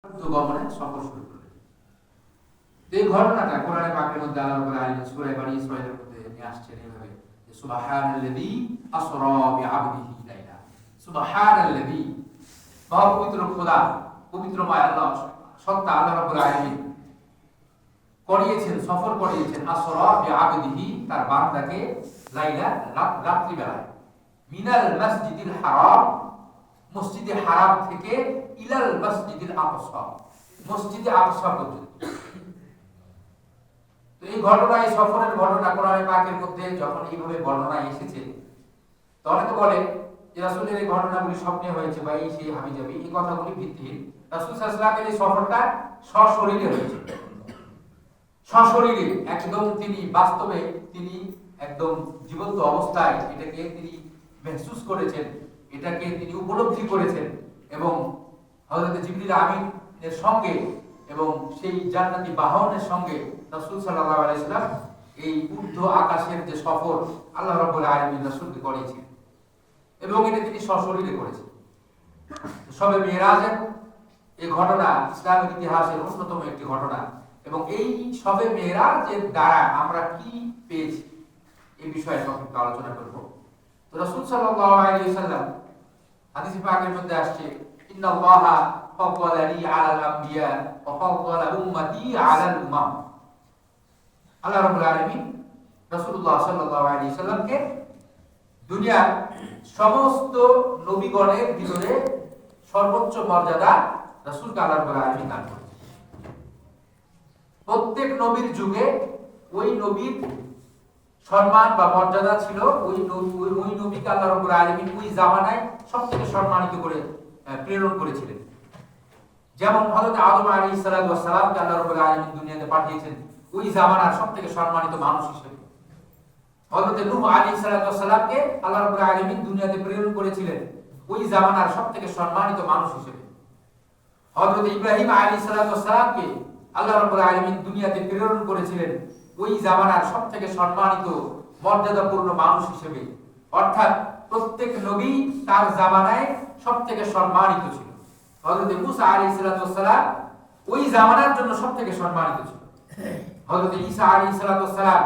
গমনে সফর শুরু করলেন। এই ঘটনাটা কোরআনে পাকের মধ্যে আল্লাহ রাব্বুল আলামিন সূরা বনী ইসরাঈলের মধ্যে নিয়ে আসছেন এইভাবে যে সুবহানাল্লাযী আসরা বিআবদিহি লাইলা। সুবহানাল্লাযী, মহা পবিত্র খোদা, পবিত্রময় আল্লাহ, সত্তা আল্লাহ রাব্বুল আলামিন করিয়েছেন, সফর করিয়েছেন আসরা বিআবদিহি, তার বান্দাকে লাইলা, রাত্রি বেলায়, মিনাল মসজিদিল হারাম, মসজিদে হারাম থেকে ইলাল মসজিদিল আকসা, মসজিদে আকসা পর্যন্ত। তো এই ঘটনা, এই সফরের ঘটনা কোরআনে পাকের মধ্যে যখন এইভাবে বর্ণনা এসেছে, তো অনেকে বলে যে রাসূলের এই ঘটনাগুলি স্বপ্নে হয়েছে বা এই সেই হাবিজাবি, এই কথাগুলি ভিত্তিহীন। রাসূল সাল্লাল্লাহু আলাইহি ওয়াসাল্লামের এই সফরটা সশরীরে হয়েছে, সশরীরে একদম তিনি বাস্তবে, তিনি একদম জীবন্ত অবস্থায় এটাকে তিনি মেহসুস করেছেন, এটাকে তিনি উপলব্ধি করেছেন এবং হযরত জিবরিল আমিনের সঙ্গে এবং সেই জান্নাতি বাহনের সঙ্গে রাসূল সাল্লাল্লাহু আলাইহি ওয়াসাল্লাম এই ঊর্ধ্ব আকাশের যে সফর আল্লাহ রাব্বুল আলামিন রাসূলকে করিয়েছেন এবং এটা তিনি সশরীরে করেছেন। শবে মেরাজের এই ঘটনা ইসলামের ইতিহাসের অন্যতম একটি ঘটনা এবং এই শবে মেরাজের দ্বারা আমরা কি পেয়েছি এই বিষয়ে সংক্ষিপ্ত আলোচনা করব। তো রাসূল সাল্লাল্লাহু আলাইহি ওয়াসাল্লাম হাদিসে পাকের মধ্যে আসছে, ইন্নাল্লাহা ফাদ্দালানি আলাল আমবিয়া ওয়া ফাদ্দালা উম্মতি আলাল উমাম। আল্লাহ রাব্বুল আলামিন রাসূলুল্লাহ সাল্লাল্লাহু আলাইহি ওয়াসাল্লামকে দুনিয়ার সমস্ত নবীগণের ভিতরে সর্বোচ্চ মর্যাদা রাসূলকে আল্লাহ রাব্বুল আলামিন দান করেছেন। প্রত্যেক নবীর যুগে ওই নবীর সম্মান বা মর্যাদা ছিল, ওই নবীকে আল্লাহ রাব্বুল আলামিন ওই জামানায় সবথেকে সম্মানিত করে প্রেরণ করেছিলেন। যেমন হযরত আদম আলাইহিস সালাতু ওয়াস সালামকে আল্লাহ রাব্বুল আলামিন দুনিয়াতে পাঠিয়েছেন ওই জামানার সবথেকে সম্মানিত মানুষ হিসেবে। হযরত নূহ আলাইহিস সালাতু ওয়াস সালামকে আল্লাহ রাব্বুল আলামিন দুনিয়াতে প্রেরণ করেছিলেন ওই জামানার সবথেকে সম্মানিত মানুষ হিসেবে। হযরত ইব্রাহিম আলাইহিস সালাতু ওয়াস সালামকে আল্লাহ রাব্বুল আলামিন দুনিয়াতে প্রেরণ করেছিলেন ওই জামানার সবথেকে সম্মানিত মর্যাদাপূর্ণ মানুষ হিসেবে। অর্থাৎ প্রত্যেক নবী তার জামানায় সবথেকে সম্মানিত ছিল। হযরত মূসা আলাইহিস সালাতু ওয়াস সালাম ওই জামানার জন্য সবথেকে সম্মানিত ছিল। হযরত ঈসা আলাইহিস সালাতু ওয়াস সালাম